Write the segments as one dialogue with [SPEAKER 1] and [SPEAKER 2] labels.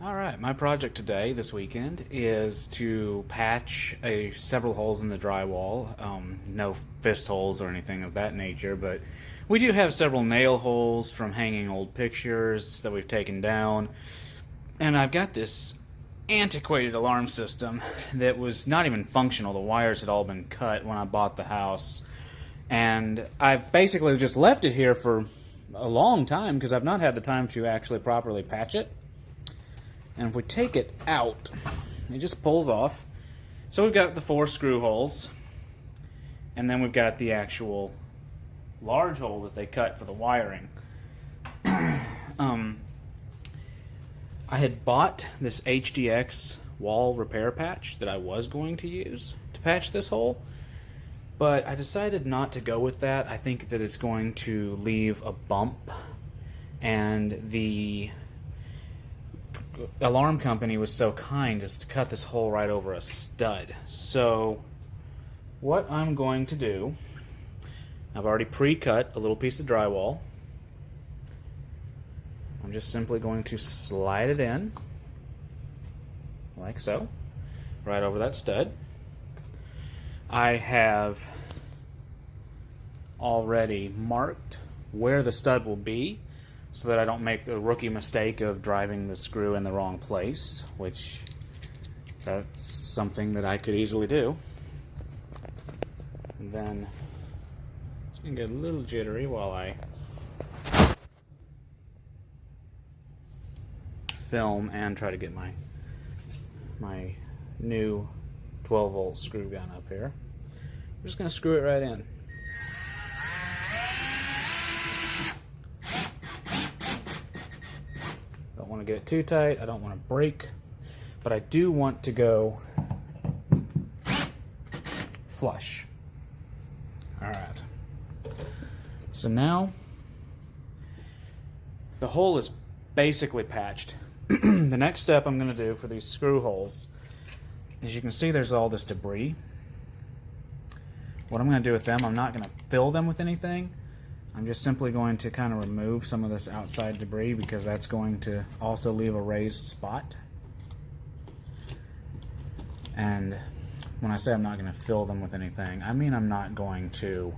[SPEAKER 1] All right, my project today, this weekend, is to patch several holes in the drywall. No fist holes or anything of that nature, but we do have several nail holes from hanging old pictures that we've taken down. And I've got this antiquated alarm system that was not even functional. The wires had all been cut when I bought the house. And I've basically just left it here for a long time because I've not had the time to actually properly patch it. And if we take it out, it just pulls off. So we've got the 4 screw holes, and then we've got the actual large hole that they cut for the wiring. I had bought this HDX wall repair patch that I was going to use to patch this hole, but I decided not to go with that. I think that it's going to leave a bump, and the alarm company was so kind as to cut this hole right over a stud. So what I'm going to do, I've already pre-cut a little piece of drywall. I'm just simply going to slide it in like so, right over that stud. I have already marked where the stud will be so that I don't make the rookie mistake of driving the screw in the wrong place, which that's something that I could easily do. And then it's going to get a little jittery while I film and try to get my new 12-volt screw gun up here. I'm just going to screw it right in. Don't want to get it too tight. I don't want to break, but I do want to go flush. All right. So now the hole is basically patched. The next step I'm going to do for these screw holes, as you can see, there's all this debris. What I'm going to do with them, I'm not going to fill them with anything. I'm just simply going to kind of remove some of this outside debris because that's going to also leave a raised spot. And when I say I'm not going to fill them with anything, I mean I'm not going to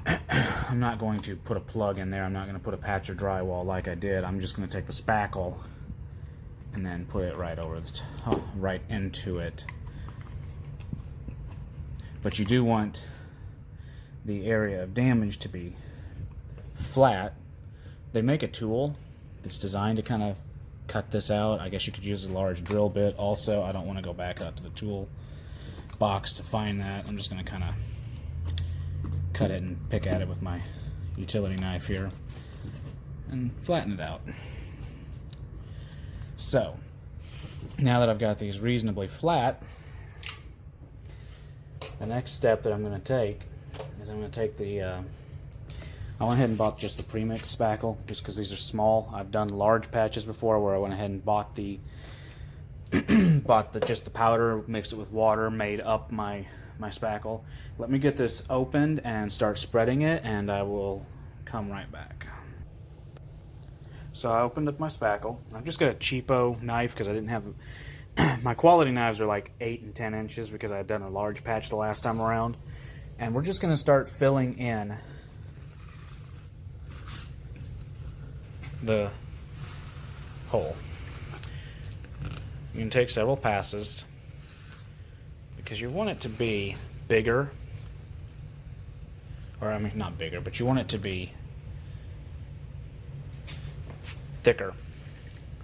[SPEAKER 1] put a plug in there. I'm not going to put a patch of drywall like I did. I'm just going to take the spackle and then put it right over the right into it. But you do want the area of damage to be flat. They make a tool that's designed to kind of cut this out. I guess you could use a large drill bit also. I don't want to go back out to the tool box to find that. I'm just going to kind of cut it and pick at it with my utility knife here and flatten it out. So now that I've got these reasonably flat, the next step that I'm going to take is I'm going to take the I went ahead and bought just the premix spackle just because these are small. I've done large patches before where I went ahead and bought the just the powder, mixed it with water, made up my spackle. Let me get this opened and start spreading it, and I will come right back. So I opened up my spackle. I've just got a cheapo knife because I didn't have my quality knives are like 8 and 10 inches because I had done a large patch the last time around. And we're just going to start filling in the hole. You can take several passes because you want it to be bigger, or I mean not bigger, but you want it to be thicker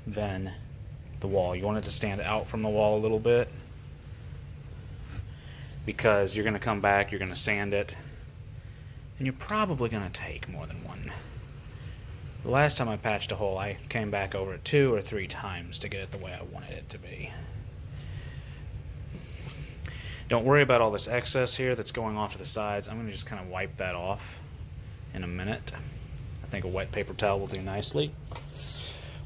[SPEAKER 1] than the wall. You want it to stand out from the wall a little bit because you're going to come back, you're going to sand it, and you're probably going to take more than one. The last time I patched a hole, I came back over it 2 or 3 times to get it the way I wanted it to be. Don't worry about all this excess here that's going off to the sides. I'm going to just kind of wipe that off in a minute. I think a wet paper towel will do nicely.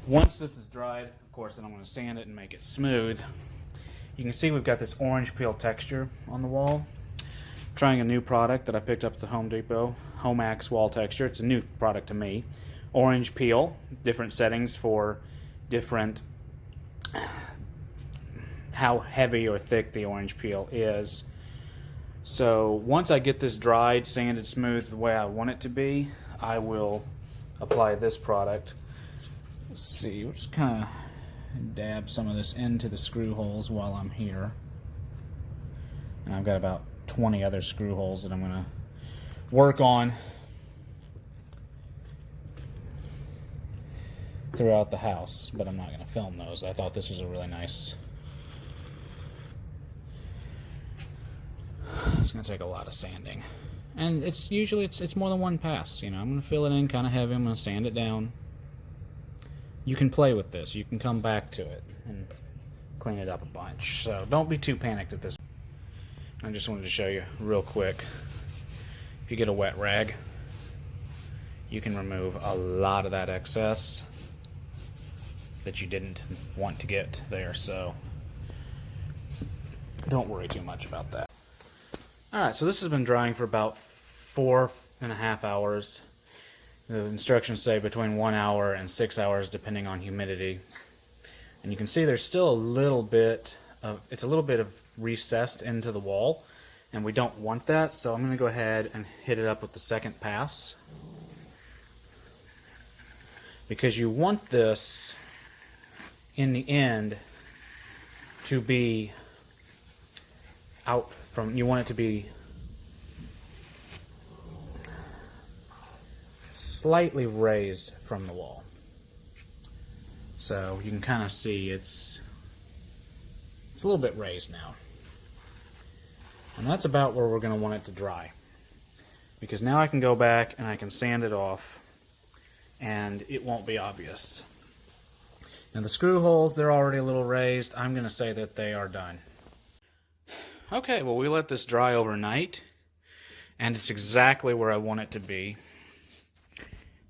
[SPEAKER 1] Once this is dried, of course, then I'm going to sand it and make it smooth. You can see we've got this orange peel texture on the wall. I'm trying a new product that I picked up at the Home Depot, Homax Wall Texture. It's a new product to me. Orange peel, different settings for different how heavy or thick the orange peel is. So once I get this dried, sanded, smooth the way I want it to be, I will apply this product. Let's see, we'll just kind of dab some of this into the screw holes while I'm here. And I've got about 20 other screw holes that I'm going to work on throughout the house, but I'm not going to film those. I thought this was a really nice... It's going to take a lot of sanding. And it's usually it's more than one pass. You know, I'm going to fill it in kind of heavy. I'm going to sand it down. You can play with this. You can come back to it and clean it up a bunch. So don't be too panicked at this. I just wanted to show you real quick. If you get a wet rag, you can remove a lot of that excess that you didn't want to get there. So don't worry too much about that. Alright, so this has been drying for about 4.5 hours. The instructions say between 1 hour and 6 hours depending on humidity. And you can see there's still a little bit of, it's a little bit of recessed into the wall, and we don't want that, so I'm going to go ahead and hit it up with the second pass. Because you want this, in the end, to be out from, you want it to be slightly raised from the wall. So you can kind of see it's a little bit raised now. And that's about where we're going to want it to dry. Because now I can go back and I can sand it off and it won't be obvious. Now the screw holes, they're already a little raised. I'm going to say that they are done. Okay, well we let this dry overnight and it's exactly where I want it to be.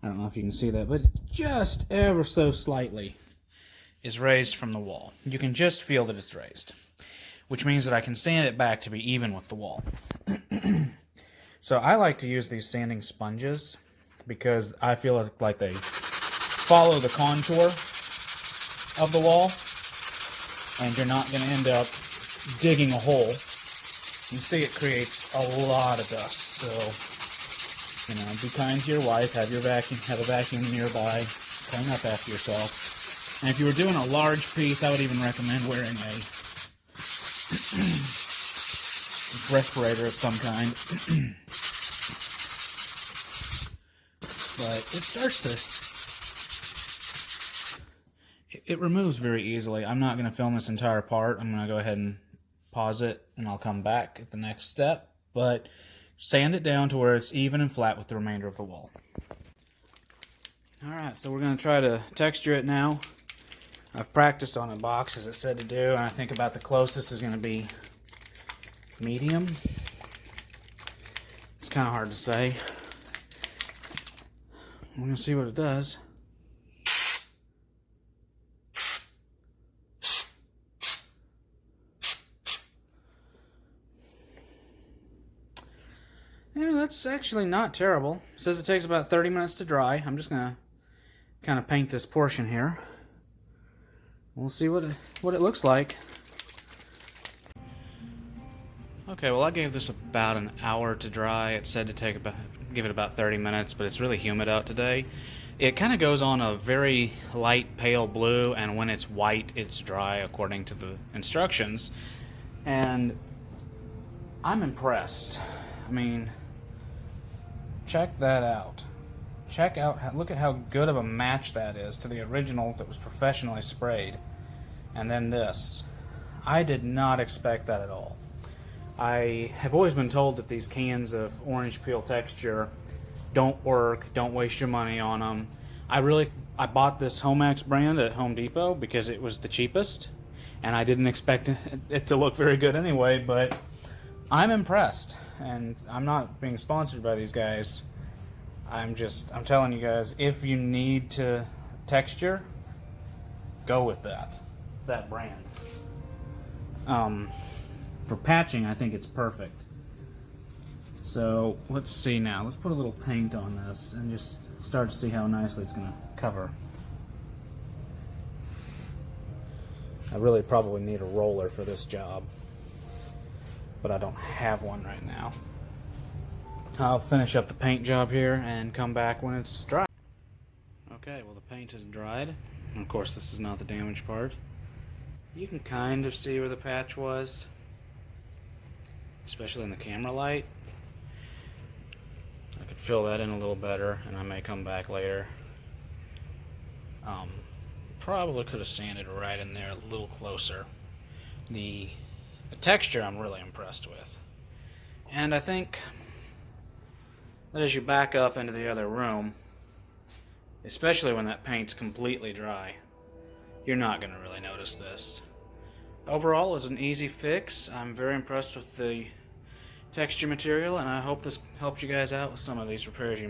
[SPEAKER 1] I don't know if you can see that, but just ever so slightly is raised from the wall. You can just feel that it's raised, which means that I can sand it back to be even with the wall. So I like to use these sanding sponges because I feel like they follow the contour of the wall, and you're not going to end up digging a hole. You see it creates a lot of dust, so you know, be kind to your wife, have a vacuum nearby, clean up after yourself. And if you were doing a large piece, I would even recommend wearing a respirator of some kind. But it starts to... It removes very easily. I'm not going to film this entire part. I'm going to go ahead and pause it, and I'll come back at the next step. But sand it down to where it's even and flat with the remainder of the wall. Alright, so we're going to try to texture it now. I've practiced on a box as it said to do, and I think about the closest is going to be medium. It's kind of hard to say. We're going to see what it does. Yeah, that's actually not terrible. It says it takes about 30 minutes to dry. I'm just going to kind of paint this portion here. We'll see what it looks like. Okay, well I gave this about an hour to dry. It said to give it about 30 minutes, but it's really humid out today. It kind of goes on a very light pale blue, and when it's white, it's dry according to the instructions. And I'm impressed. I mean, check that out. Look at how good of a match that is to the original that was professionally sprayed. And then this. I did not expect that at all. I have always been told that these cans of orange peel texture don't work, don't waste your money on them. I bought this Homax brand at Home Depot because it was the cheapest, and I didn't expect it to look very good anyway, but I'm impressed. And I'm not being sponsored by these guys. I'm telling you guys, if you need to texture, go with that brand. For patching, I think it's perfect. So let's see now. Let's put a little paint on this and just start to see how nicely it's going to cover. I really probably need a roller for this job, but I don't have one right now. I'll finish up the paint job here and come back when it's dry. Okay, well the paint is dried. Of course, this is not the damaged part. You can kind of see where the patch was, especially in the camera light. I could fill that in a little better, and I may come back later. Probably could have sanded right in there a little closer. The texture I'm really impressed with. And I think that as you back up into the other room, especially when that paint's completely dry, you're not going to really notice this. Overall, it was an easy fix. I'm very impressed with the texture material, and I hope this helped you guys out with some of these repairs you made.